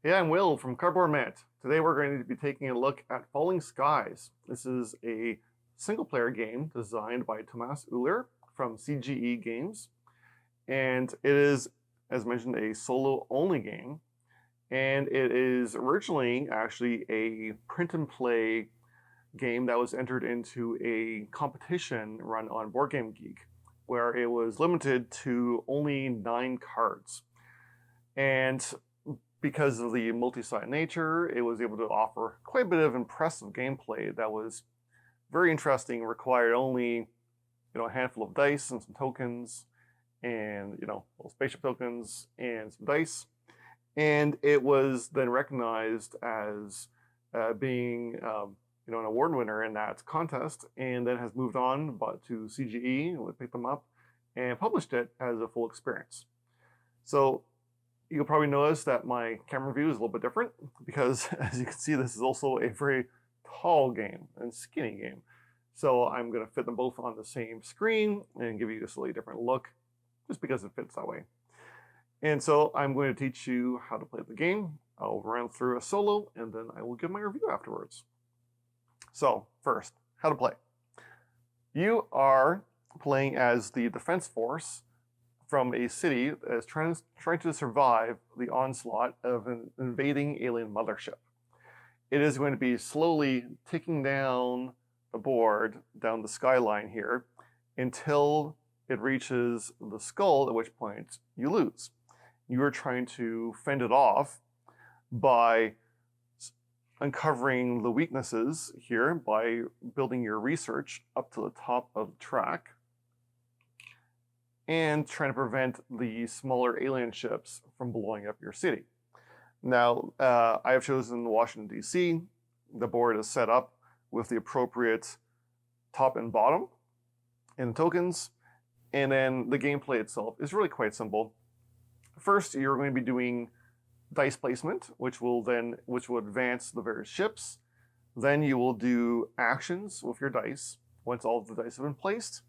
Hey, I'm Will from Cardboard Mint. Today we're going to be taking a look at Falling Skies. This is a single-player game designed by Tomáš from CGE Games. And it is, as mentioned, a solo-only game. And it is originally actually a print-and-play game that was entered into a competition run on Board Game Geek, where it was limited to only 9 cards. And because of the multi-site nature, it was able to offer quite a bit of impressive gameplay that was very interesting, required only a handful of dice and some tokens and little spaceship tokens and some dice. And it was then recognized as being an award winner in that contest, and then has moved on to CGE, who picked them up and published it as a full experience. So you'll probably notice that my camera view is a little bit different because, as you can see, this is also a very tall game and skinny game. So I'm going to fit them both on the same screen and give you a slightly different look just because it fits that way. And so I'm going to teach you how to play the game. I'll run through a solo and then I will give my review afterwards. So first, how to play. You are playing as the defense force from a city that is trying to survive the onslaught of an invading alien mothership. It is going to be slowly ticking down the board, down the skyline here, until it reaches the skull, at which point you lose. You are trying to fend it off by uncovering the weaknesses here by building your research up to the top of the track and trying to prevent the smaller alien ships from blowing up your city. Now, I have chosen Washington, D.C. The board is set up with the appropriate top and bottom and tokens, and then the gameplay itself is really quite simple. First, you're going to be doing dice placement, which will advance the various ships. Then you will do actions with your dice once all of the dice have been placed.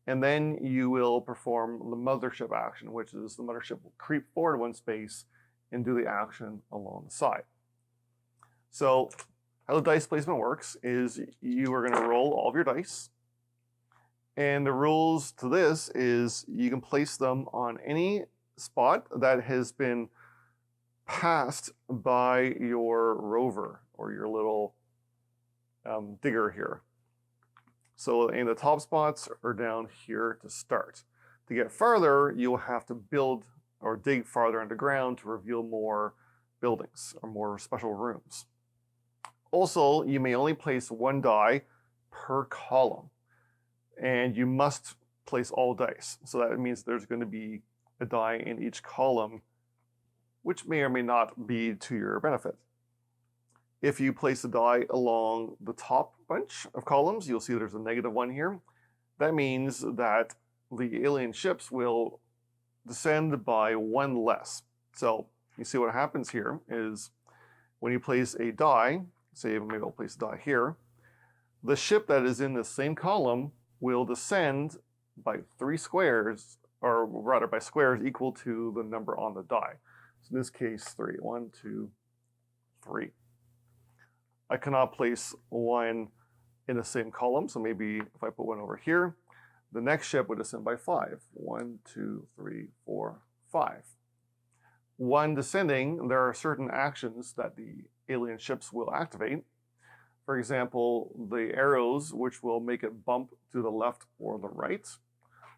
And then you will perform the mothership action, which is the mothership will creep forward one space and do the action along the side. So how the dice placement works is you are going to roll all of your dice. And the rules to this is you can place them on any spot that has been passed by your rover or your little digger here. So in the top spots are down here to start. To get farther, you'll have to build or dig farther underground to reveal more buildings or more special rooms. Also, you may only place 1 die per column, and you must place all dice. So that means there's going to be a die in each column, which may or may not be to your benefit. If you place a die along the top bunch of columns, you'll see there's a -1 here. That means that the alien ships will descend by 1 less. So you see what happens here is when you place a die, say maybe I'll place a die here, the ship that is in the same column will descend by 3 squares, or rather by squares equal to the number on the die. So in this case, 3. 1, 2, 3. I cannot place 1 in the same column, so maybe if I put 1 over here, the next ship would descend by 5. 1, 2, 3, 4, 5. 1 descending, there are certain actions that the alien ships will activate. For example, the arrows, which will make it bump to the left or the right,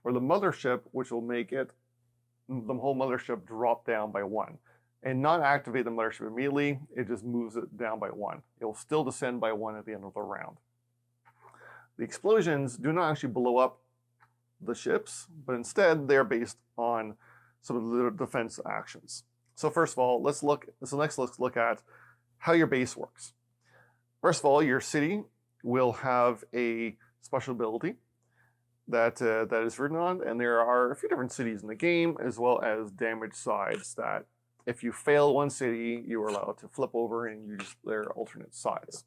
or the mothership, which will make the whole mothership drop down by 1. And not activate the mothership immediately, it just moves it down by 1. It will still descend by 1 at the end of the round. The explosions do not actually blow up the ships, but instead they're based on some of the defense actions. So first of all, let's look at how your base works. First of all, your city will have a special ability that is written on, and there are a few different cities in the game, as well as damage sides that if you fail one city, you are allowed to flip over and use their alternate sides.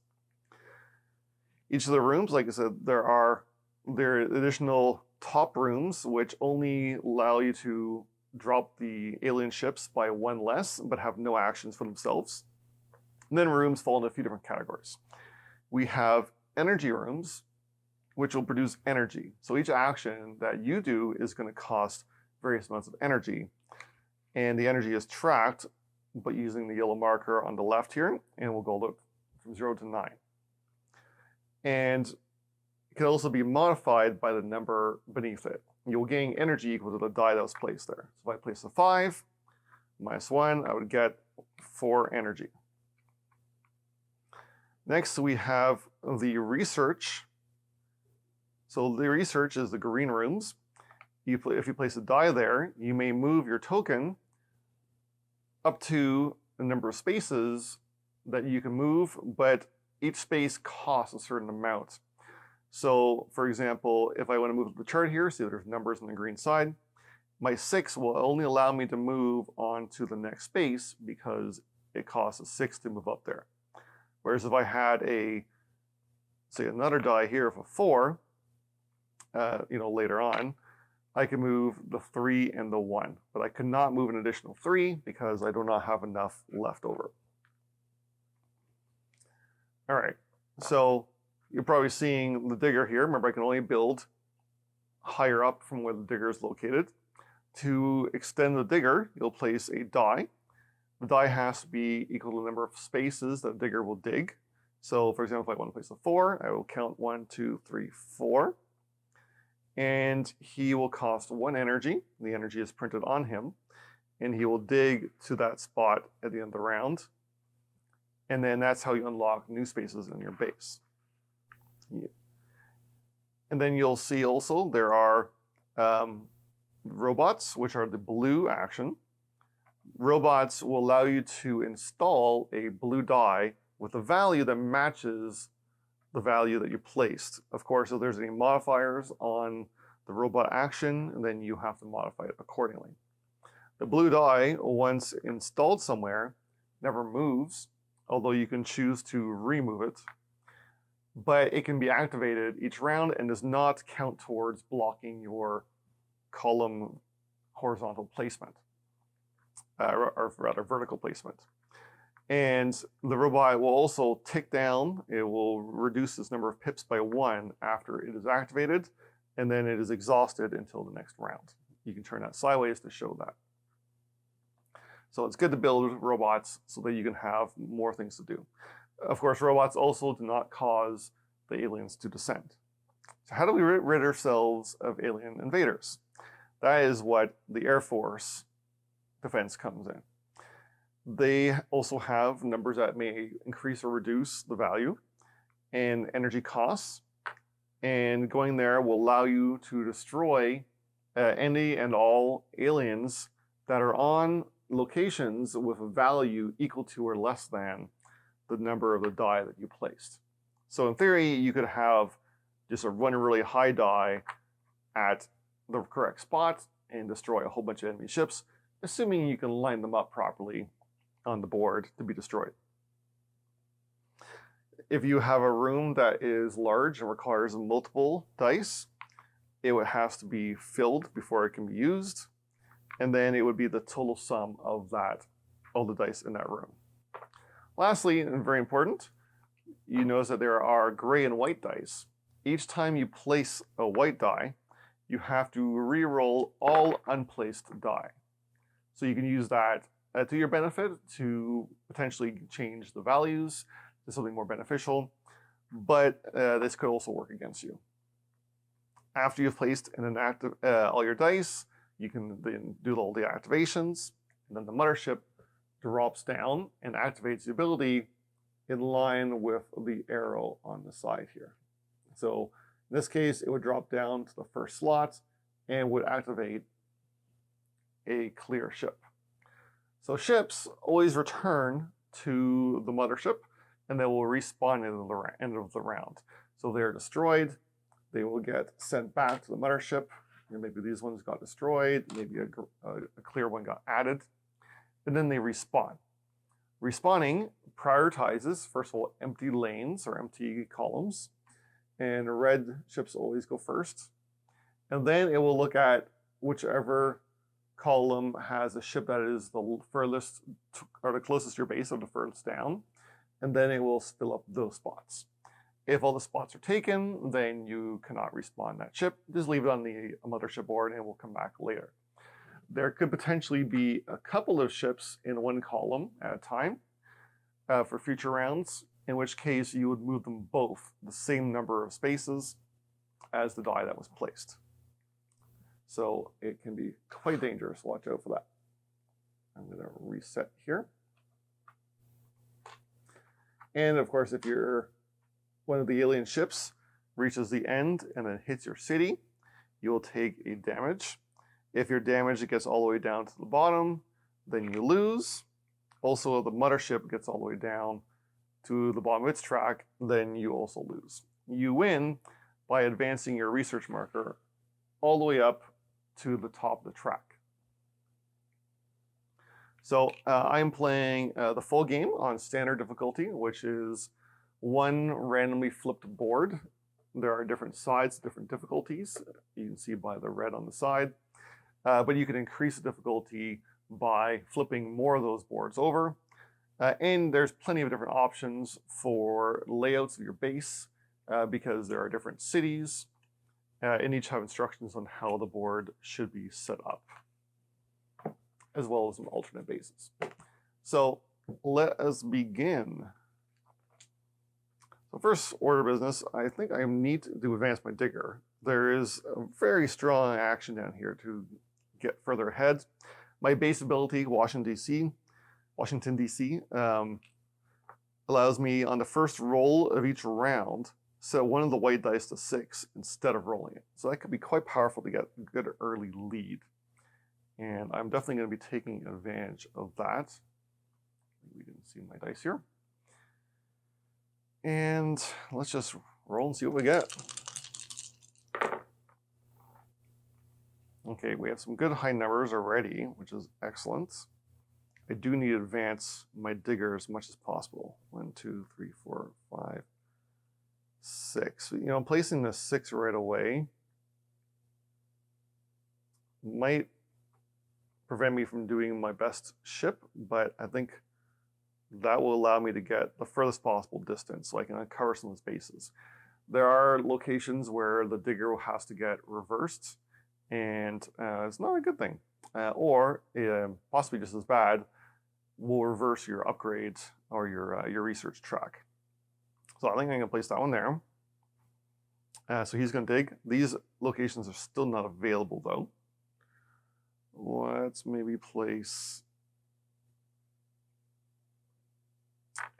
Each of the rooms, like I said, there are additional top rooms which only allow you to drop the alien ships by 1 less, but have no actions for themselves. And then rooms fall into a few different categories. We have energy rooms, which will produce energy. So each action that you do is going to cost various amounts of energy. And the energy is tracked by using the yellow marker on the left here, and we'll go from 0 to 9. And it can also be modified by the number beneath it. You'll gain energy equal to the die that was placed there. So if I place a 5, minus 1, I would get 4 energy. Next, we have the research. So the research is the green rooms. If you place a die there, you may move your token up to the number of spaces that you can move, but each space costs a certain amount. So for example, if I want to move the chart here, see there's numbers on the green side, my 6 will only allow me to move on to the next space because it costs a 6 to move up there. Whereas if I had say another die here of a 4, later on, I can move the 3 and the 1, but I could not move an additional 3 because I do not have enough left over. All right, so you're probably seeing the digger here. Remember, I can only build higher up from where the digger is located. To extend the digger, you'll place a die. The die has to be equal to the number of spaces that the digger will dig. So for example, if I want to place a 4, I will count 1, 2, 3, 4. And he will cost 1 energy. The energy is printed on him. And he will dig to that spot at the end of the round. And then that's how you unlock new spaces in your base. Yeah. And then you'll see also there are robots, which are the blue action. Robots will allow you to install a blue die with a value that matches the value that you placed. Of course, if there's any modifiers on the robot action, then you have to modify it accordingly. The blue die, once installed somewhere, never moves, although you can choose to remove it. But it can be activated each round and does not count towards blocking your column horizontal placement, or rather vertical placement. And the robot will also tick down. It will reduce this number of pips by 1 after it is activated, and then it is exhausted until the next round. You can turn that sideways to show that. So it's good to build robots so that you can have more things to do. Of course, robots also do not cause the aliens to descend. So how do we rid ourselves of alien invaders? That is what the Air Force defense comes in. They also have numbers that may increase or reduce the value and energy costs. And going there will allow you to destroy any and all aliens that are on locations with a value equal to or less than the number of the die that you placed. So in theory, you could have just a really high die at the correct spot and destroy a whole bunch of enemy ships, assuming you can line them up properly on the board to be destroyed. If you have a room that is large and requires multiple dice, it has to be filled before it can be used, and then it would be the total sum of all the dice in that room. Lastly, and very important, you notice that there are gray and white dice. Each time you place a white die, you have to re-roll all unplaced die. So you can use that to your benefit to potentially change the values to something more beneficial, but this could also work against you. After you've placed and all your dice, you can then do all the activations, and then the mothership drops down and activates the ability in line with the arrow on the side here. So in this case, it would drop down to the first slot and would activate a clear ship. So ships always return to the mothership, and they will respawn at the end of the round. So they're destroyed, they will get sent back to the mothership, and maybe these ones got destroyed, maybe a clear one got added, and then they respawn. Respawning prioritizes, first of all, empty lanes or empty columns, and red ships always go first. And then it will look at whichever column has a ship that is the furthest or the closest to your base or the furthest down, and then it will fill up those spots. If all the spots are taken, then you cannot respawn that ship. Just leave it on the mothership board and it will come back later. There could potentially be a couple of ships in one column at a time for future rounds, in which case you would move them both the same number of spaces as the die that was placed. So it can be quite dangerous. Watch out for that. I'm going to reset here. And of course, if one of the alien ships reaches the end and then hits your city, you will take a damage. If you're damaged, it gets all the way down to the bottom, then you lose. Also, if the mothership gets all the way down to the bottom of its track, then you also lose. You win by advancing your research marker all the way up to the top of the track. So I'm playing the full game on standard difficulty, which is one randomly flipped board. There are different sides, different difficulties. You can see by the red on the side. But you can increase the difficulty by flipping more of those boards over. And there's plenty of different options for layouts of your base because there are different cities and each have instructions on how the board should be set up, as well as some alternate bases. So let us begin. So first order of business, I think I need to advance my digger. There is a very strong action down here to get further ahead. My base ability, Washington, D.C., allows me on the first roll of each round, set one of the white dice to 6 instead of rolling it. So that could be quite powerful to get a good early lead. And I'm definitely going to be taking advantage of that. We didn't see my dice here. And let's just roll and see what we get. Okay, we have some good high numbers already, which is excellent. I do need to advance my digger as much as possible. 1, 2, 3, 4, 5, 6. You know, placing the 6 right away might prevent me from doing my best ship, but I think that will allow me to get the furthest possible distance so I can uncover some of the spaces. There are locations where the digger has to get reversed, and it's not a good thing. Or possibly just as bad, will reverse your upgrade or your research track. So I think I'm going to place that one there. So he's going to dig. These locations are still not available though. Let's maybe place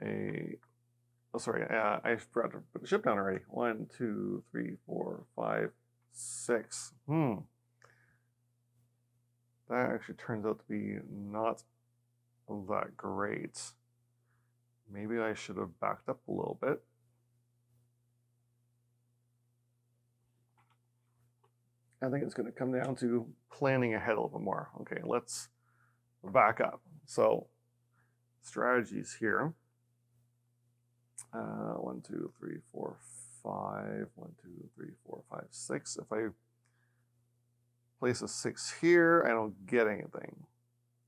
I forgot to put the ship down already. 1, 2, 3, 4, 5, 6. That actually turns out to be not that great. Maybe I should have backed up a little bit. I think it's going to come down to planning ahead a little bit more. Okay, let's back up. So, strategies here. 1, 2, 3, 4, 5. 1, 2, 3, 4, 5, 6. If I place a 6 here, I don't get anything.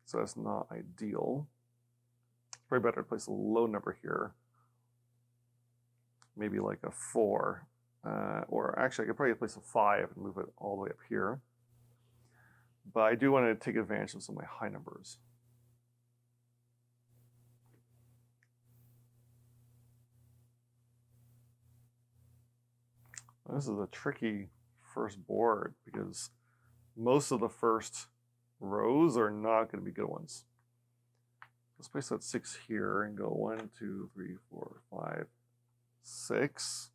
So that's not ideal. Probably better to place a low number here. Maybe like a 4. Or actually, I could probably place a 5 and move it all the way up here. But I do want to take advantage of some of my high numbers. This is a tricky first board because most of the first rows are not going to be good ones. Let's place that 6 here and go 1, 2, 3, 4, 5, 6.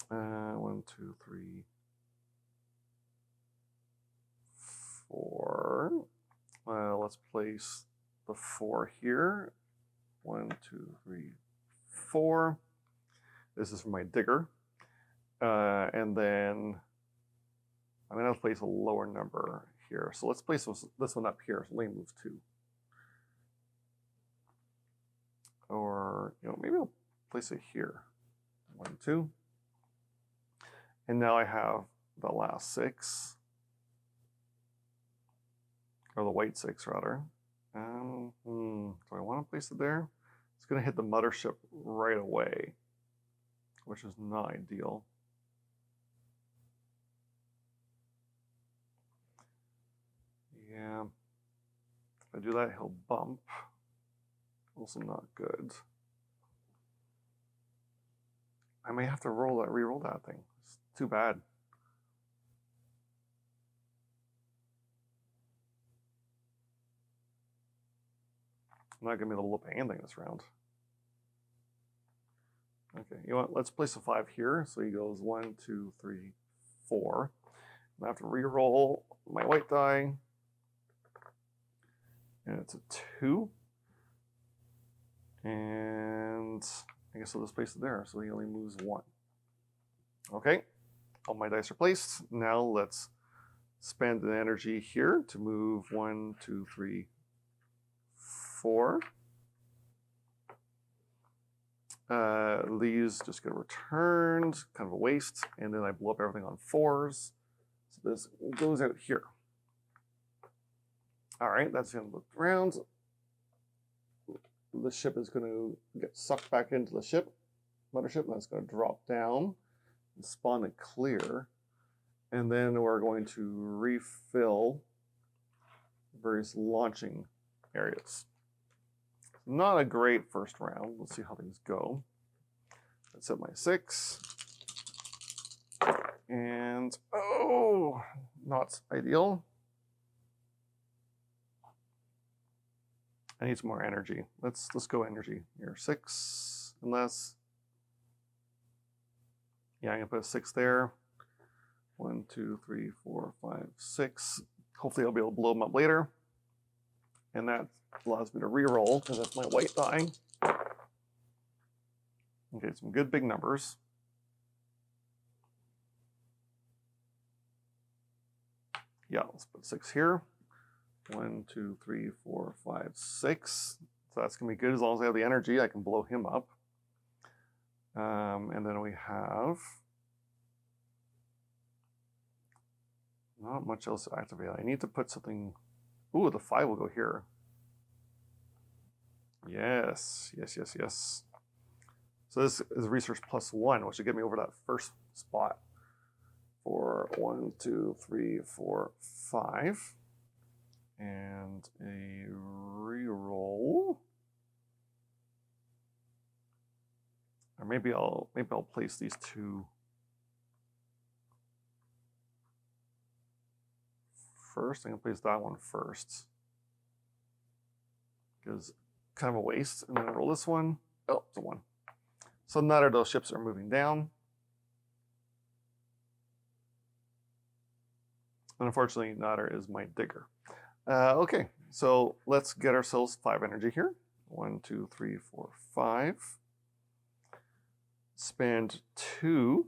1, 2, 3, 4. Let's place the 4 here. 1, 2, 3, 4. This is for my digger. And then I'm going to place a lower number here. So let's place this one up here. So lane moves 2. Or, maybe I'll place it here. 1, 2. And now I have the last 6. Or the white 6, rather. Do I want to place it there? It's going to hit the mothership right away, which is not ideal. Yeah. If I do that, he'll bump. Also not good. I may have to re-roll that thing. It's too bad. I'm not going to be able to look at anything this round. Okay, you know what? Let's place a 5 here. So he goes 1, 2, 3, 4. I have to re-roll my white die. And it's a 2. And I guess I'll just place it there. So he only moves 1. Okay, all my dice are placed. Now let's spend an energy here to move 1, 2, 3, 4. These just get returned, kind of a waste, and then I blow up everything on 4s. So this goes out here. All right, that's the end of the round. The ship is going to get sucked back into the ship, mothership, and that's going to drop down and spawn a clear. And then we're going to refill various launching areas. Not a great first round. Let's see how things go. Let's hit my 6. And, oh, not ideal. I need some more energy. Let's go energy here. 6, unless, yeah, I'm gonna put a 6 there. 1, 2, 3, 4, 5, 6. Hopefully I'll be able to blow them up later. And that allows me to re-roll because that's my white die. Okay, some good big numbers. Yeah, let's put 6 here. 1, 2, 3, 4, 5, 6. So that's gonna be good as long as I have the energy. I can blow him up. And then we have not much else to activate. I need to put something. Ooh, the 5 will go here. Yes, yes, yes, yes. So this is research +1, which should get me over that first spot for 1, 2, 3, 4, 5. And a reroll. Or maybe I'll place these 2 first. I'm gonna place that one first. Because kind of a waste. And then I'll roll this one. Oh, it's a 1. So neither of those ships are moving down. And unfortunately, neither is my digger. Okay, so let's get ourselves 5 energy here. 1, 2, 3, 4, 5. Spend 2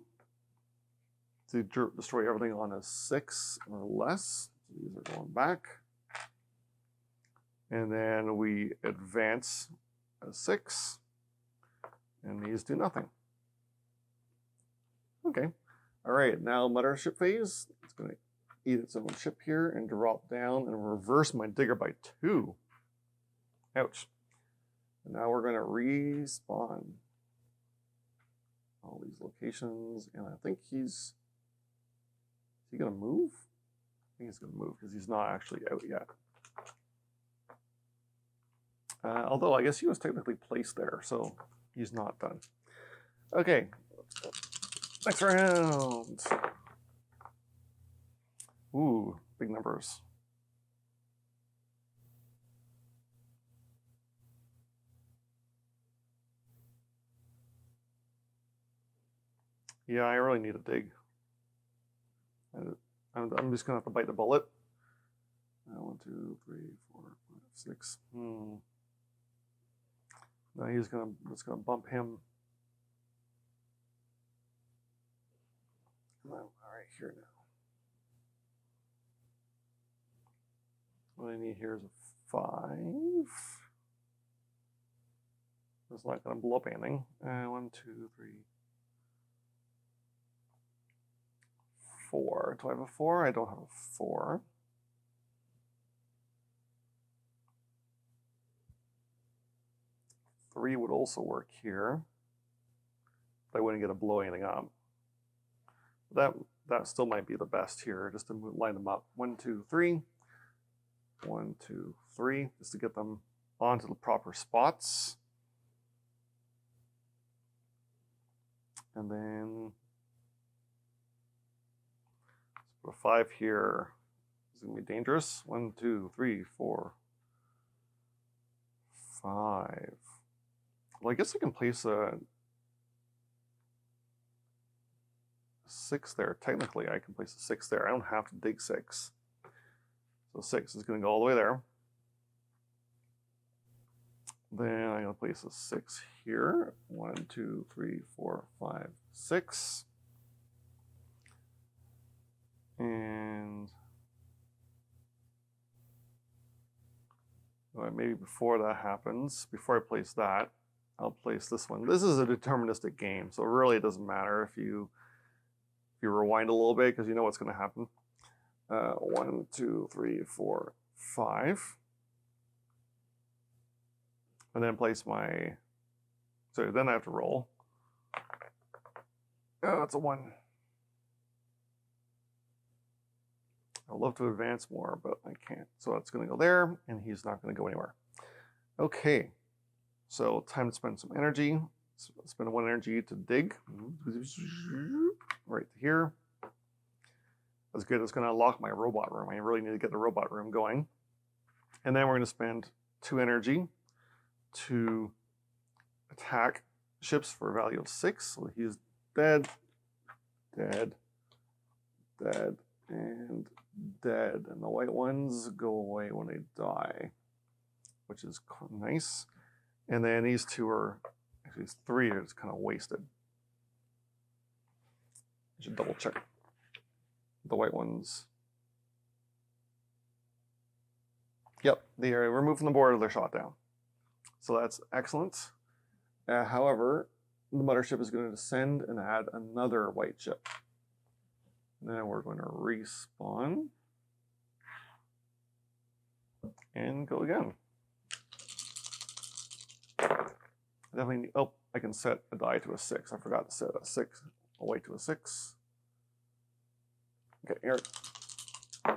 to destroy everything on a 6 or less. So these are going back. And then we advance a 6. And these do nothing. Okay. All right, now mothership phase. It's going to eat its own ship here and drop down and reverse my digger by 2. Ouch. And now we're going to respawn all these locations. And I think is he going to move? I think he's going to move because he's not actually out yet. Although I guess he was technically placed there, so he's not done. Okay, next round. Ooh, big numbers. Yeah, I really need a dig. I'm just gonna have to bite the bullet. 1, 2, 3, 4, 5, 6. No, he's gonna bump him. All right, here now. What I need here is a 5. It's not gonna blow up anything. 1, 2, 3, 4. Do I have a 4? I don't have a 4. Three would also work here. But I wouldn't get to blow anything up. That still might be the best here, just to line them up. 1, 2, 3. 1, 2, 3, just to get them onto the proper spots. And then let's put a 5 here. It's gonna be dangerous. 1, 2, 3, 4, 5. Well, I guess I can place a 6 there. Technically, I can place a 6 there. I don't have to dig 6. So 6 is going to go all the way there. Then I'm going to place a 6 here. 1, 2, 3, 4, 5, 6. And maybe before that happens, before I place that, I'll place this one. This is a deterministic game, so really it doesn't matter if you rewind a little bit, because you know what's going to happen. 1, 2, 3, 4, 5. And then place my, so then I have to roll. Oh, it's a 1. I'd love to advance more, but I can't. So it's going to go there, and he's not going to go anywhere. Okay, so time to spend some energy. Spend 1 energy to dig. Right here. That's good. It's going to unlock my robot room. I really need to get the robot room going. And then we're going to spend 2 energy to attack ships for a value of 6. So he's dead, dead, dead, and dead. And the white ones go away when they die, which is nice. And then these 2 are, actually 3 are just kind of wasted. I should double check the white ones. Yep, they are removed from the board or they're shot down. So that's excellent. However, the mothership is going to descend and add another white ship. And then we're going to respawn and go again. Definitely need, oh, I can set a die to a 6. I forgot to set a 6, a white to a 6. Okay, here. I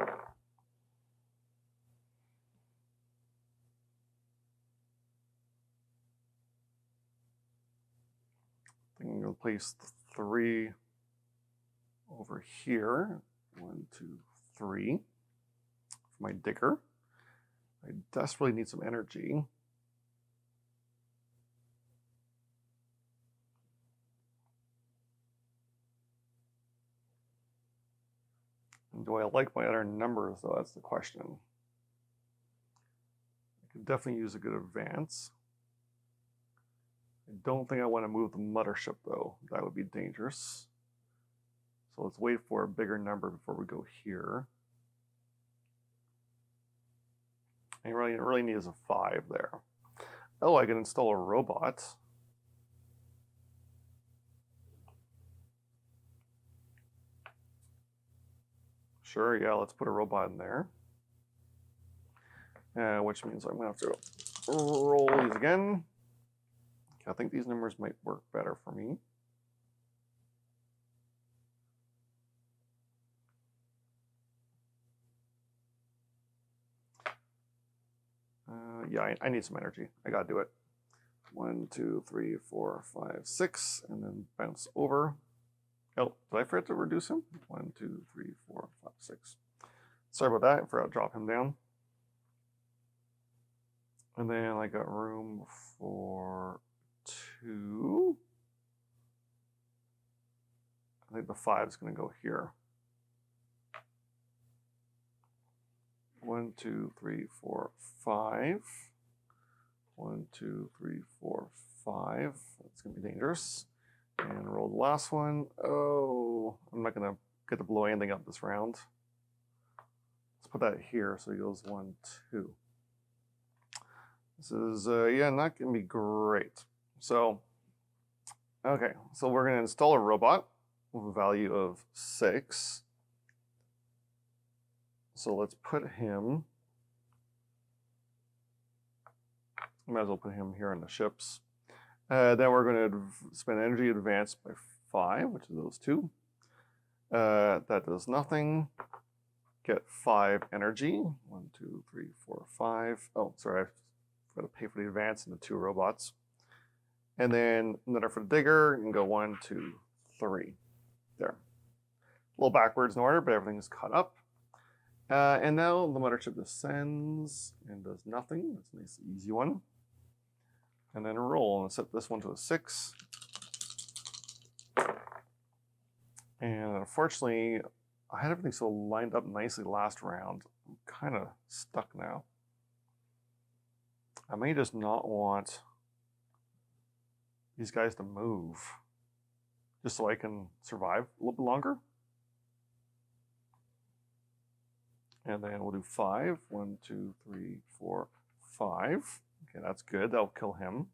think I'm going to place the 3 over here. 1, 2, 3 for my digger. I desperately need some energy. Do I like my other numbers, though? That's the question. I could definitely use a good advance. I don't think I want to move the mothership, though. That would be dangerous. So let's wait for a bigger number before we go here. I really need is a 5 there. Oh, I can install a robot. Sure, yeah, let's put a robot in there. Which means I'm going to have to roll these again. I think these numbers might work better for me. Yeah, I need some energy. I got to do it. 1, 2, 3, 4, 5, 6, and then bounce over. Oh, did I forget to reduce him? 1, 2, 3, 4, 5, 6. Sorry about that. I forgot to drop him down. And then I got room for 2. I think the 5 is going to go here. 1, 2, 3, 4, 5. 1, 2, 3, 4, 5. That's going to be dangerous. And roll the last one. Oh, I'm not going to get to blow anything up this round. Let's put that here so he goes 1, 2. This is, yeah, not going to be great. So, okay, so we're going to install a robot with a value of 6. So let's put him, might as well put him here on the ships. Then we're going to spend energy advance by 5, which is those 2. That does nothing. Get 5 energy. 1, 2, 3, 4, 5. Oh, sorry, I've got to pay for the advance and the 2 robots. And then another for the digger, and go 1, 2, 3. There. A little backwards in order, but everything's caught up. And now the mothership descends and does nothing. That's a nice, easy one. And then roll and set this one to a 6. And unfortunately, I had everything so lined up nicely last round. I'm kind of stuck now. I may just not want these guys to move, just so I can survive a little bit longer. And then we'll do 5. 1, 2, 3, 4, 5. Okay, that's good. That'll kill him.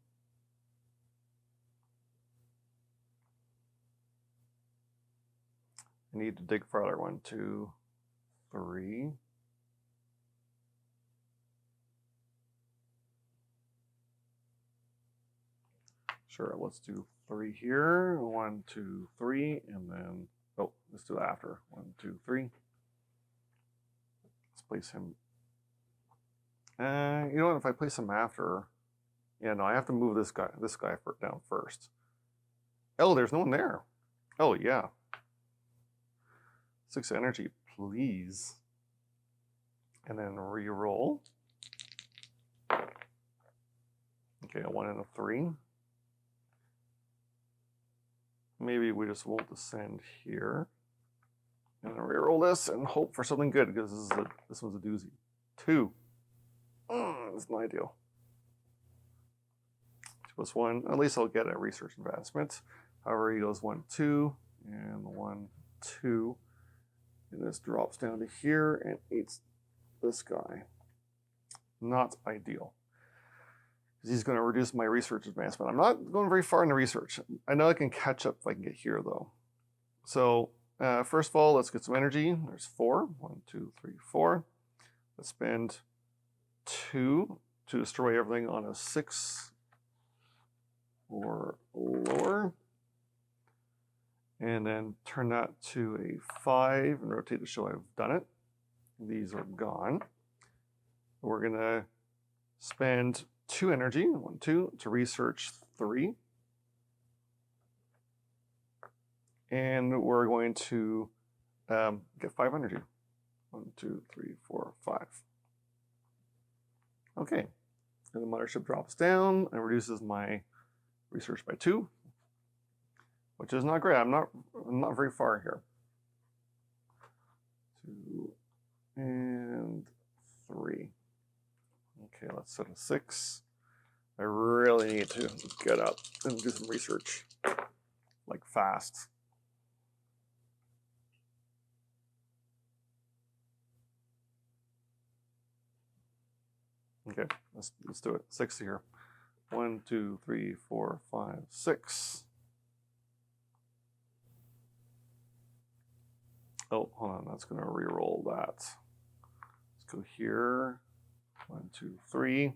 I need to dig further. 1, 2, 3. Sure, let's do 3 here. 1, 2, 3, and then, oh, let's do it after. 1, 2, 3. Let's place him. You know what, if I place him after, yeah, no, I have to move this guy down first. Oh, there's no one there. Oh, yeah. 6 energy, please. And then re-roll. Okay, a 1 and a 3. Maybe we just won't descend here. And then re-roll this and hope for something good, because this one's a doozy. 2. That's not ideal. 2 plus 1. At least I'll get a research advancement. However, he goes 1, 2, and 1, 2. And this drops down to here and eats this guy. Not ideal. Because he's going to reduce my research advancement. I'm not going very far in the research. I know I can catch up if I can get here, though. So, first of all, let's get some energy. There's 4. 1, 2, 3, 4. Let's spend 2 to destroy everything on a 6 or lower. And then turn that to a 5 and rotate to show I've done it. These are gone. We're going to spend 2 energy, 1, 2, to research 3. And we're going to get 5 energy. 1, 2, 3, 4, 5. Okay. And the mothership drops down and reduces my research by 2. Which is not great. I'm not very far here. 2 and 3. Okay, let's set a 6. I really need to get up and do some research, like fast. Okay, let's do it. 6 here. 1, 2, 3, 4, 5, 6. Oh, hold on, that's gonna re-roll that. Let's go here. 1, 2, 3.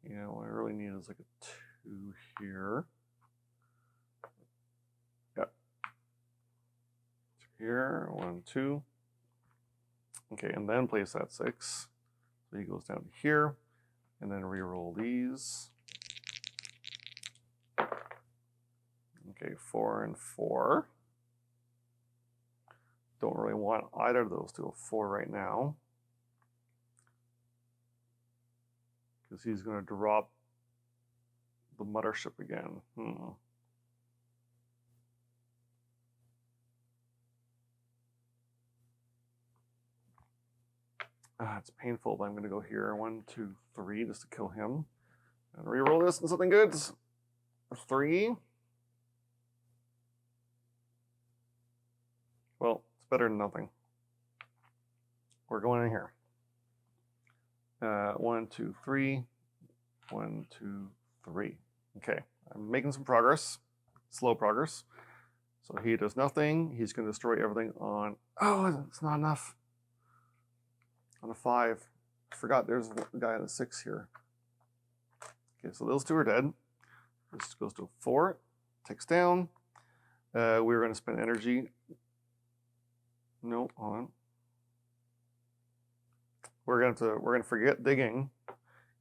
Yeah, what I really need is like a 2 here. Yep. 2 here, 1, 2. Okay, and then place that 6. So he goes down to here, and then re-roll these. Okay, 4 and 4. Don't really want either of those to a 4 right now, because he's going to drop the mothership again. It's painful, but I'm going to go here. 1, 2, 3, just to kill him. And re-roll this and something good. 3. Well, it's better than nothing. We're going in here. 1, 2, 3. 1, 2, 3. Okay, I'm making some progress. Slow progress. So he does nothing. He's going to destroy everything on... Oh, it's not enough. On a 5. I forgot there's a guy on a 6 here. Okay, so those two are dead. This goes to a 4. Takes down. We're going to spend energy. No, hold on. We're going to forget digging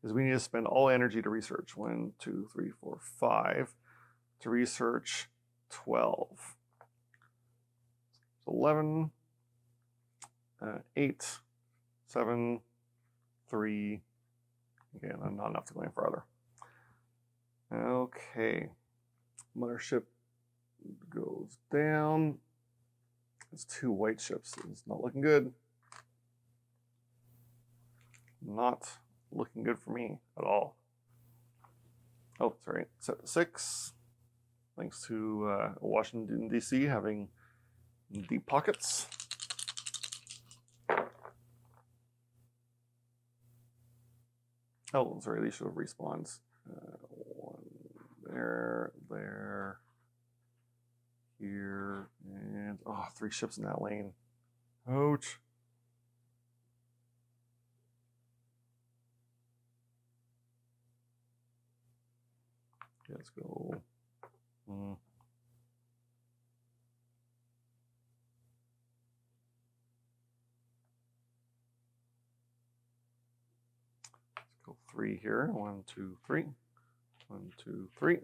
because we need to spend all energy to research. 1, 2, 3, 4, 5 to research 12. 11, 8, 7, 3. Again, not enough to go any farther. Okay, mothership goes down. It's 2 white ships. It's not looking good. Not looking good for me at all. Oh, sorry. Set to 6. Thanks to Washington, D.C. having deep pockets. Oh, sorry. These should have respawns. 1 there, there, here, and 3 ships in that lane. Ouch. Okay, let's go. Let's go 3 here. 1, 2, 3. 1, 2, 3.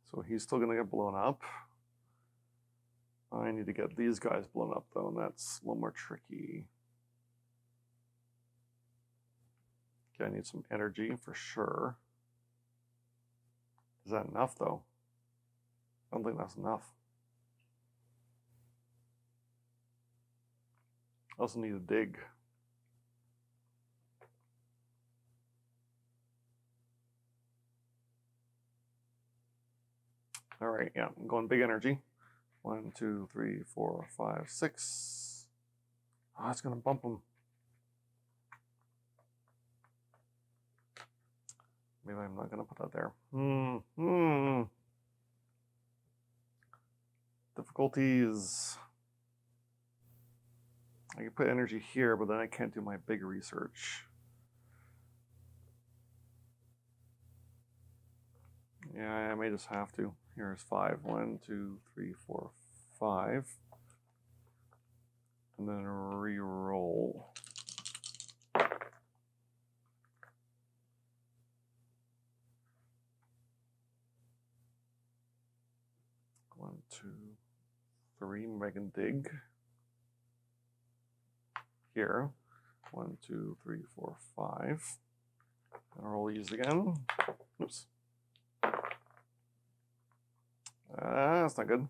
So he's still going to get blown up. I need to get these guys blown up, though, and that's a little more tricky. Okay, I need some energy for sure. Is that enough, though? I don't think that's enough. I also need to dig. All right, yeah, I'm going big energy. 1, 2, 3, 4, 5, 6. Oh, it's going to bump them. Maybe I'm not going to put that there. Difficulties. I can put energy here, but then I can't do my big research. Yeah, I may just have to. Here's 5. 1, 2, 3, 4, 5. And then re-roll. One, 2, 3. Maybe I can dig. Here. 1, 2, 3, 4, 5. And roll these again. Oops. That's not good.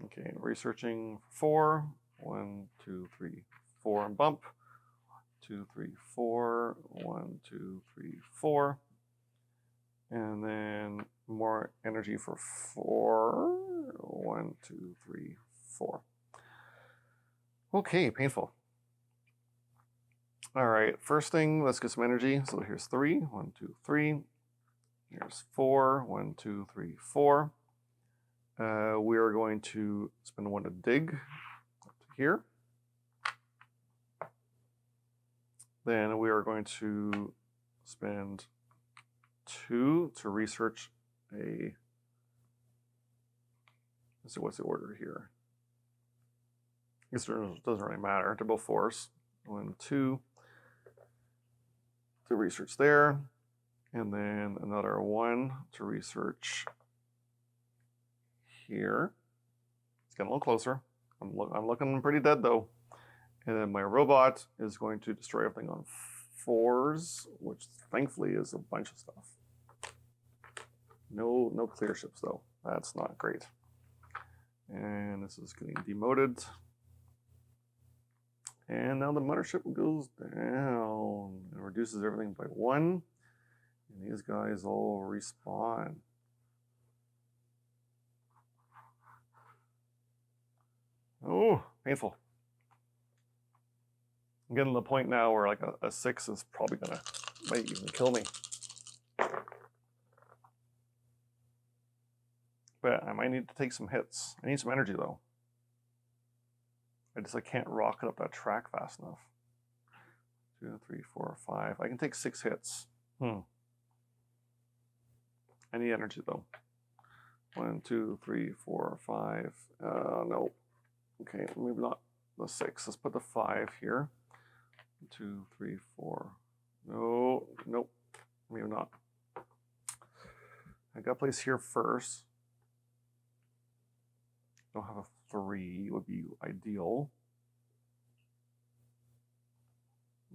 Okay, researching 4. 1, 2, 3, 4, and bump. 2, 3, 4. 1, 2, 3, 4. And then more energy for 4. 1, 2, 3, 4. Okay, painful. All right, first thing, let's get some energy. So here's 3. 1, 2, 3. Here's 4. 1, 2, 3, 4. We are going to spend 1 to dig up to here. Then we are going to spend 2 to research a. Let's see what's the order here. I guess it doesn't really matter. They're both 4s. 1, 2 to research there. And then another 1 to research here. It's getting a little closer. I'm looking pretty dead though. And then my robot is going to destroy everything on 4s, which thankfully is a bunch of stuff. No clear ships though. That's not great. And this is getting demoted. And now the mothership goes down and reduces everything by 1. And these guys all respawn. Oh, painful. I'm getting to the point now where like a 6 is probably might even kill me. But I might need to take some hits. I need some energy though. I can't rocket up that track fast enough. 2, 3, 4, 5. I can take 6 hits. I need energy though. 1, 2, 3, 4, 5. No. Okay, maybe not the 6. Let's put the 5 here. 2, 3, 4. No, nope. Maybe not. I got to place here first. Don't have a 3 would be ideal.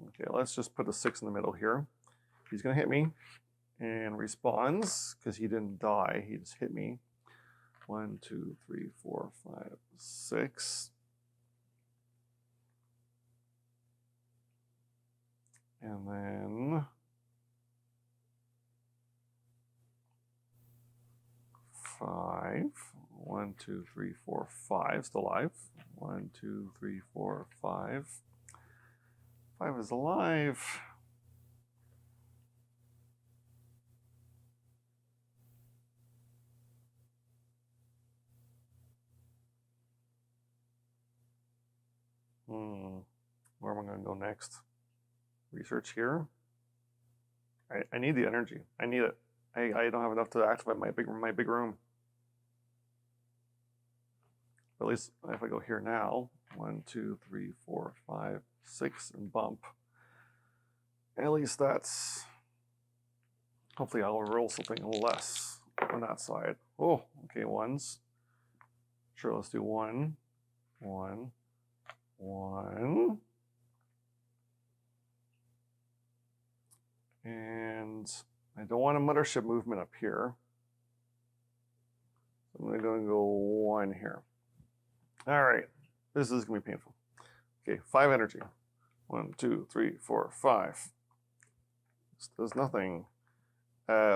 Okay, let's just put a 6 in the middle here. He's gonna hit me and respawns because he didn't die. He just hit me. 1, 2, 3, 4, 5, 6. And then 5. 1, 2, 3, 4, 5. Still alive. 1, 2, 3, 4, 5. 5 is alive. Where am I going to go next? Research here. I need the energy. I need it. I don't have enough to activate my big room. But at least if I go here now, 1, 2, 3, 4, 5, 6, and bump. At least that's. Hopefully I'll roll something less on that side. Oh, okay, 1s. Sure, let's do 1, 1, 1. And I don't want a mothership movement up here. So I'm going to go 1 here. All right, this is going to be painful. Okay, 5 energy. 1, 2, 3, 4, 5. This does nothing.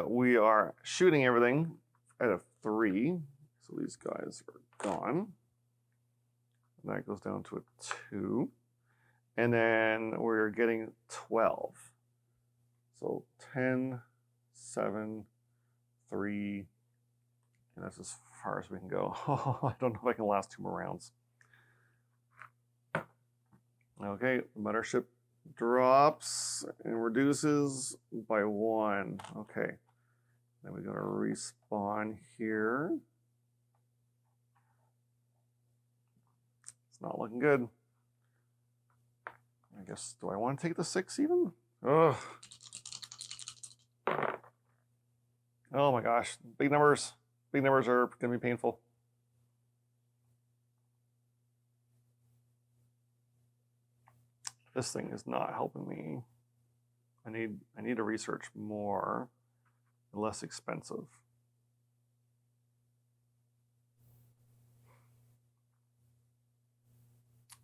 We are shooting everything at a 3. So these guys are gone. And that goes down to a 2. And then we're getting 12. So 10, 7, 3, and that's as far as we can go. I don't know if I can last 2 more rounds. Okay, the mothership drops and reduces by 1. Okay, then we're going to respawn here. It's not looking good. I guess, do I want to take the 6 even? Ugh. Oh my gosh, big numbers. Big numbers are going to be painful. This thing is not helping me. I need to research more, less expensive.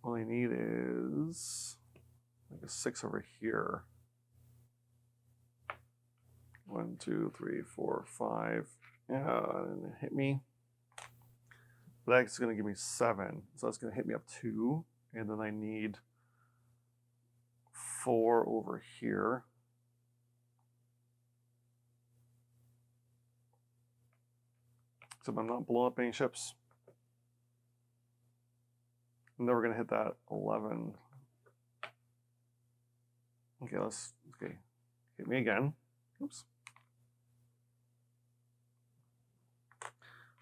All I need is like a 6 over here. 1, 2, 3, 4, 5. And it hit me. That's going to give me 7. So that's going to hit me up 2. And then I need 4 over here. Except I'm not blowing up any ships. I'm never going to hit that 11. Okay, hit me again. Oops.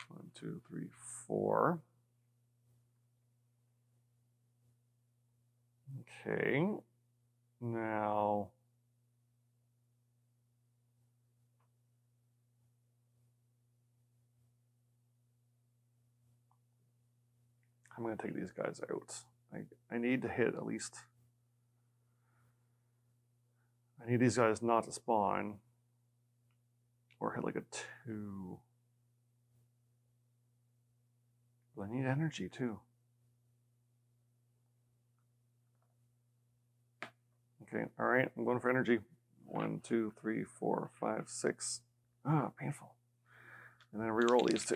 1, 2, 3, 4. Okay. Now I'm going to take these guys out. I need to hit at least. I need these guys not to spawn or hit like a 2. But I need energy too. Okay, all right, I'm going for energy. 1, 2, 3, 4, 5, 6. Ah, painful. And then reroll these 2.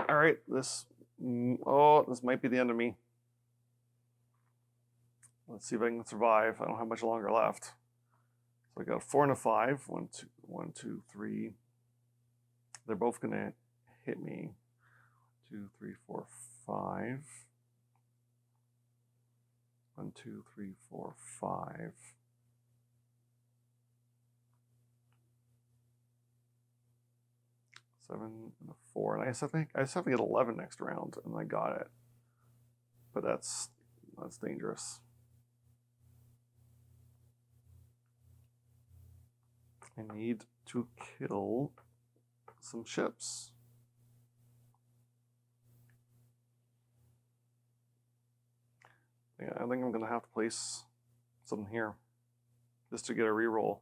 All right, this might be the end of me. Let's see if I can survive. I don't have much longer left. So I got a 4 and a 5. 1, 2, 3. They're both gonna hit me. 2, 3, 4, 5. 1, 2, 3, 4, 5. Seven and a 4, and I just have to get 11 next round, and I got it. But that's dangerous. I need to kill some ships. Yeah, I think I'm gonna have to place something here just to get a reroll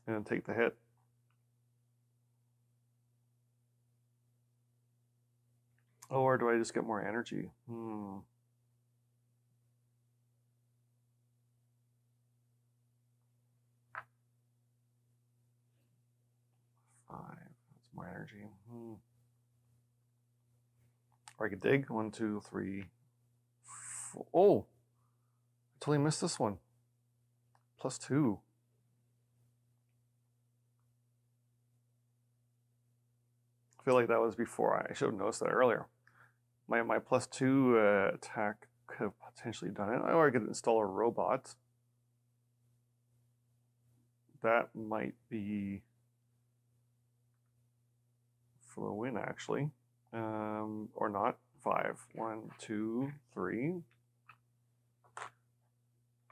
and take the hit. Or do I just get more energy? 5. That's more energy. Or I could dig. 1, 2, 3, 4. Oh, I totally missed this one. +2. I feel like that was before. I should have noticed that earlier. My +2 attack could have potentially done it. Or I could install a robot. That might be for the win, actually. Or not. 5. 1, 2, 3.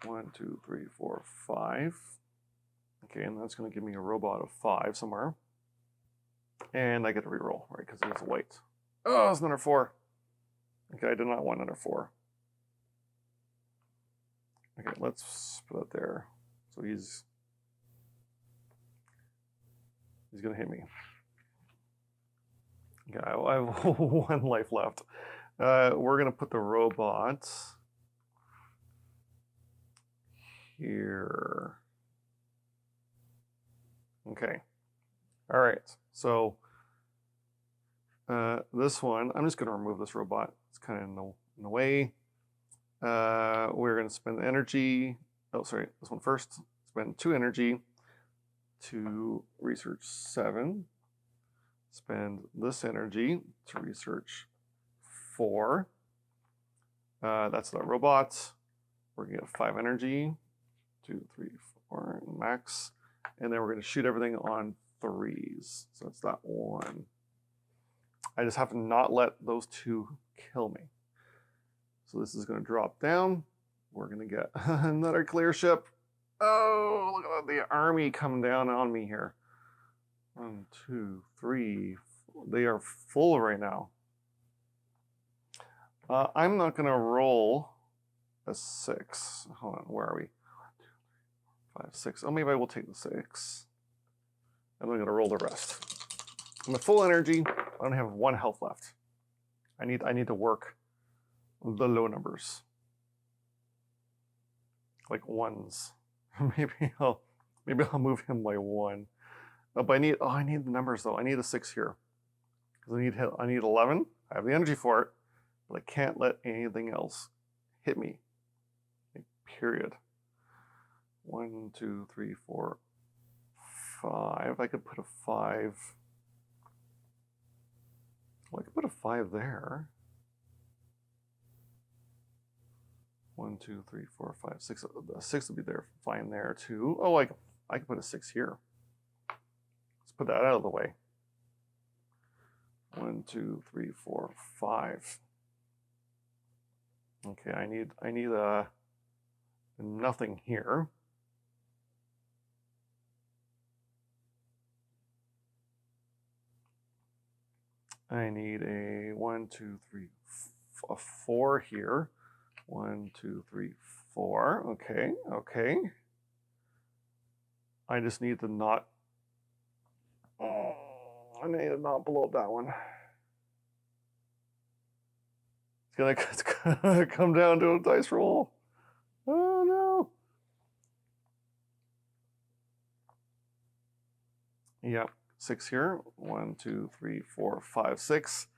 1, 2, 3, 4, 5. Okay, and that's going to give me a robot of 5 somewhere. And I get a reroll, right? Because it's white. Oh, it's another 4. Okay, I did not want another 4. Okay, let's put it there. So he's going to hit me. Okay, I have 1 life left. We're going to put the robot here. Okay. All right. So this one, I'm just going to remove this robot. It's kind of in the way. We're going to spend energy. Oh, sorry. This one first. Spend 2 energy to research 7. Spend this energy to research 4. That's the robot. We're going to get 5 energy. 2, 3, 4 max. And then we're going to shoot everything on 3s. So it's that 1. I just have to not let those 2 kill me. So this is going to drop down. We're going to get another clear ship. Oh, look at the army coming down on me here. 1, 2, 3. 4. They are full right now. I'm not going to roll a 6. Hold on, where are we? 5, 6. Oh, maybe I will take the 6. And I'm going to roll the rest. I'm at full energy. I only have 1 health left. I need to work the low numbers, like 1s. maybe I'll move him by 1. But I need the numbers though. I need a 6 here. Because I need 11. I have the energy for it, but I can't let anything else hit me. Like, period. 1, 2, 3, 4, 5. I could put a 5. Well, I could put a 5 there. 1, 2, 3, 4, 5, 6. The 6 will be there, fine there too. Oh, I could put a 6 here. Let's put that out of the way. 1, 2, 3, 4, 5. Okay, I need a nothing here. I need a 1, 2, 3, a 4 here. 1, 2, 3, 4. Okay. I just need to not. I need to not blow up that one. It's gonna come down to a dice roll. Oh no. Yep, 6 here. 1, 2, 3, 4, 5, 6.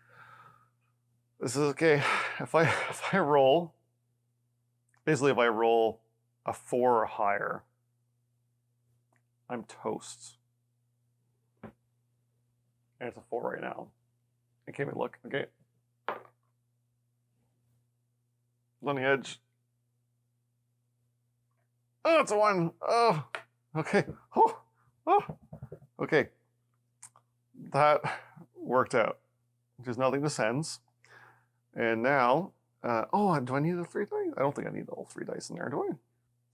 This is okay. If I roll, basically if I roll a 4 or higher, I'm toast. And it's a 4 right now. Okay, wait, look. Okay. On the edge. Oh, it's a 1. Oh, okay. Oh. Okay. That worked out. There's nothing to sense. And now, do I need the 3 dice? I don't think I need all 3 dice in there, do I?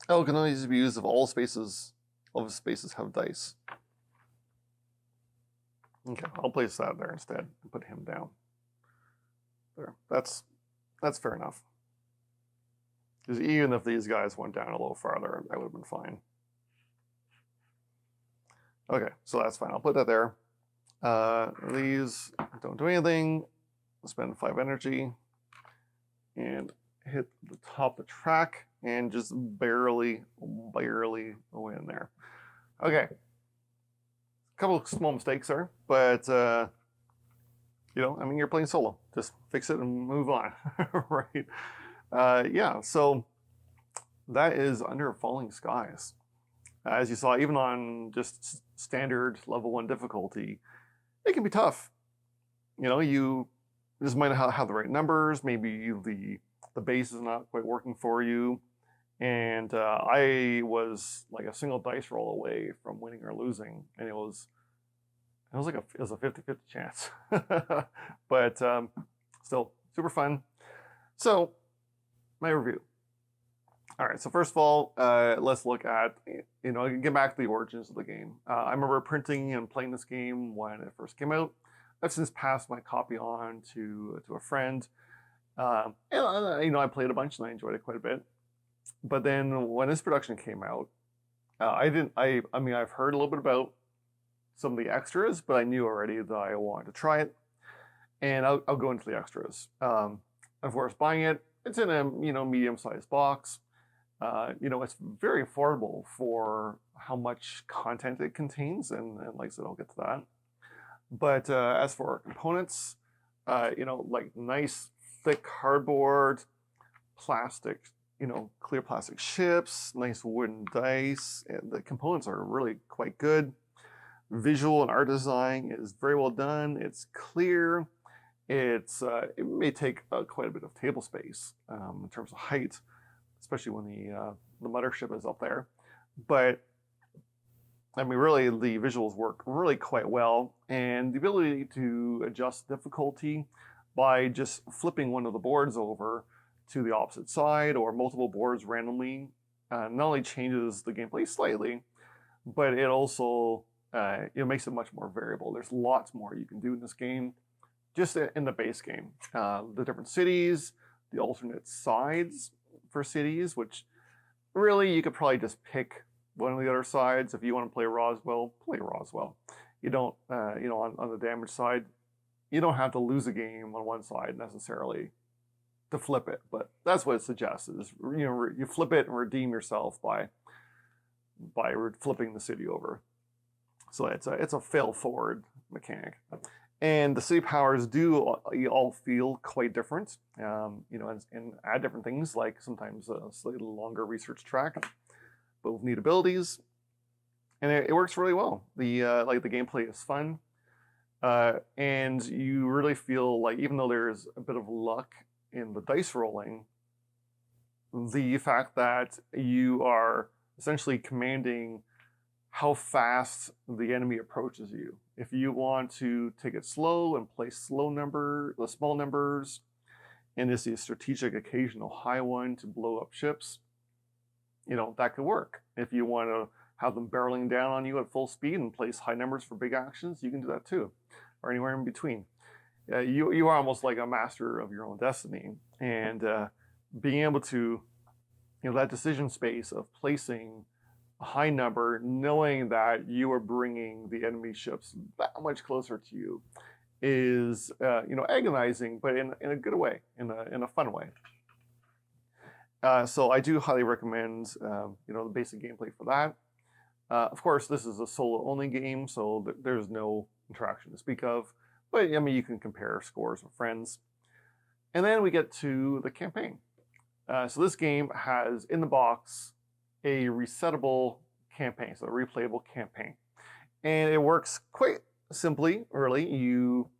Oh, it can only be used if all spaces have dice. Okay, I'll place that there instead and put him down. There. That's fair enough. Because even if these guys went down a little farther, I would have been fine. Okay, so that's fine. I'll put that there. These don't do anything. Spend 5 energy and hit the top of the track and just barely win there. Okay. A couple of small mistakes there, but you're playing solo. Just fix it and move on, right? Yeah, so that is Under Falling Skies. As you saw, even on just standard level 1 difficulty, it can be tough. You just might not have the right numbers. Maybe the base is not quite working for you. And I was like a single dice roll away from winning or losing, and it was a 50-50 chance. But still super fun. So my review. All right, so first of all, let's look at, get back to the origins of the game. I remember printing and playing this game when it first came out. I've since passed my copy on to a friend. I played a bunch and I enjoyed it quite a bit. But then when this production came out, I've heard a little bit about some of the extras, but I knew already that I wanted to try it. And I'll go into the extras. Of course, buying it, it's in a medium-sized box. It's very affordable for how much content it contains, and like I said, I'll get to that. But as for components, like nice thick cardboard, plastic, clear plastic ships, nice wooden dice. And the components are really quite good. Visual and art design is very well done. It's clear. It may take quite a bit of table space in terms of height, especially when the mothership is up there. But really the visuals work really quite well, and the ability to adjust difficulty by just flipping one of the boards over to the opposite side or multiple boards randomly not only changes the gameplay slightly, but it also makes it much more variable. There's lots more you can do in this game, just in the base game. The different cities, the alternate sides for cities, which really you could probably just pick one of the other sides. If you want to play Roswell, play Roswell. You don't, on the damage side, you don't have to lose a game on one side necessarily to flip it, but that's what it suggests is, you flip it and redeem yourself by flipping the city over. So it's a fail forward mechanic. And the city powers do all feel quite different, and add different things, like sometimes a slightly longer research track, but with neat abilities. And it works really well. The gameplay is fun, and you really feel like, even though there's a bit of luck in the dice rolling, the fact that you are essentially commanding how fast the enemy approaches you. If you want to take it slow and play small numbers, and just a strategic occasional high one to blow up ships, that could work. If you want to have them barreling down on you at full speed and place high numbers for big actions, you can do that too, or anywhere in between. You are almost like a master of your own destiny, and being able to, that decision space of placing a high number, knowing that you are bringing the enemy ships that much closer to you, is agonizing, but in a good way, in a fun way. So I do highly recommend the basic gameplay for that. Of course, this is a solo-only game, so there's no interaction to speak of. But you can compare scores with friends. And then we get to the campaign. So this game has in the box a resettable campaign, so a replayable campaign. And it works quite simply, really. You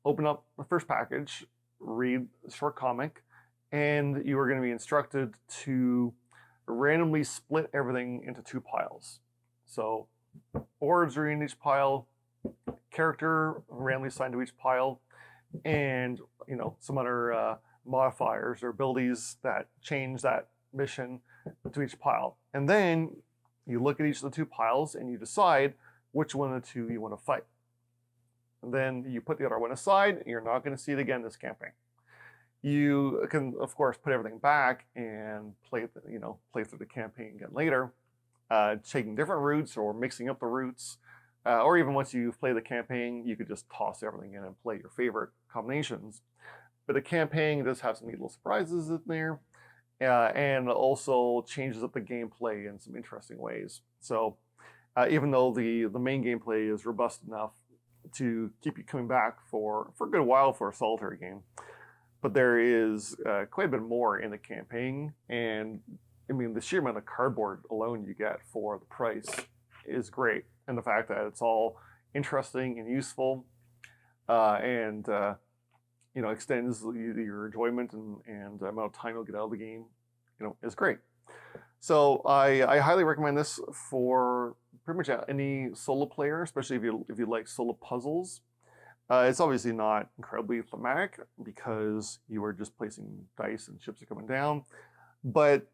open up the first package, read a short comic, and you are going to be instructed to randomly split everything into 2 piles. So boards are in each pile, character randomly assigned to each pile, and some other modifiers or abilities that change that mission to each pile. And then you look at each of the 2 piles and you decide which one of the 2 you want to fight. And then you put the other one aside, and you're not going to see it again this campaign. You can, of course, put everything back and play through the campaign again later, taking different routes or mixing up the routes, or even once you've played the campaign, you could just toss everything in and play your favorite combinations. But the campaign does have some neat little surprises in there, and also changes up the gameplay in some interesting ways. So even though the main gameplay is robust enough to keep you coming back for a good while for a solitary game, but there is quite a bit more in the campaign. And I mean, the sheer amount of cardboard alone you get for the price is great. And the fact that it's all interesting and useful, and extends your enjoyment and the amount of time you'll get out of the game, is great. So I highly recommend this for pretty much any solo player, especially if you like solo puzzles. It's obviously not incredibly thematic because you are just placing dice and ships are coming down, but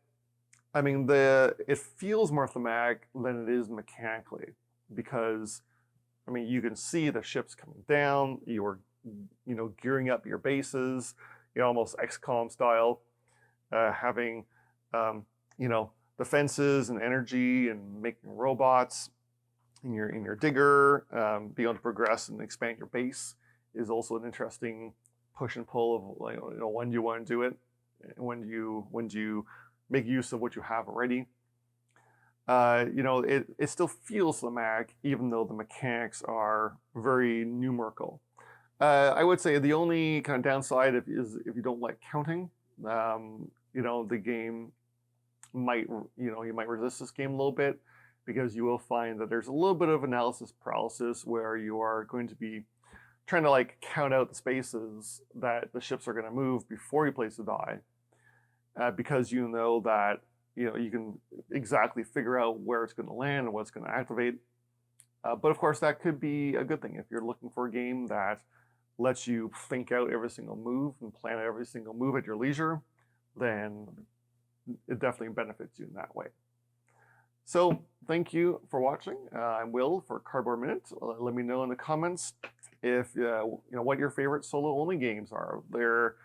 I mean it feels more thematic than it is mechanically, because I mean you can see the ships coming down. You're gearing up your bases, almost XCOM style, having defenses and energy and making robots in your digger. Being able to progress and expand your base is also an interesting push and pull of when you want to do it, when do you make use of what you have already. It still feels thematic even though the mechanics are very numerical. I would say the only kind of downside is if you don't like counting. The game might you might resist this game a little bit, because you will find that there's a little bit of analysis paralysis where you are going to be trying to count out the spaces that the ships are going to move before you place the die, because that you can exactly figure out where it's going to land and what's going to activate. But of course that could be a good thing if you're looking for a game that lets you think out every single move and plan out every single move at your leisure. Then it definitely benefits you in that way. So thank you for watching. I'm Will for Cardboard Minute. Let me know in the comments if what your favorite solo-only games are. There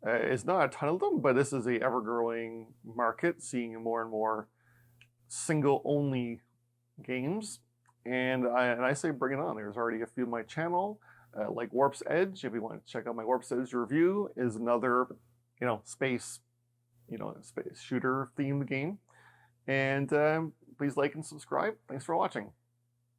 is not a ton of them, but this is a ever-growing market, seeing more and more single-only games. And I say bring it on. There's already a few on my channel, like Warp's Edge. If you want to check out my Warp's Edge review, is another space shooter themed game. And please like and subscribe. Thanks for watching.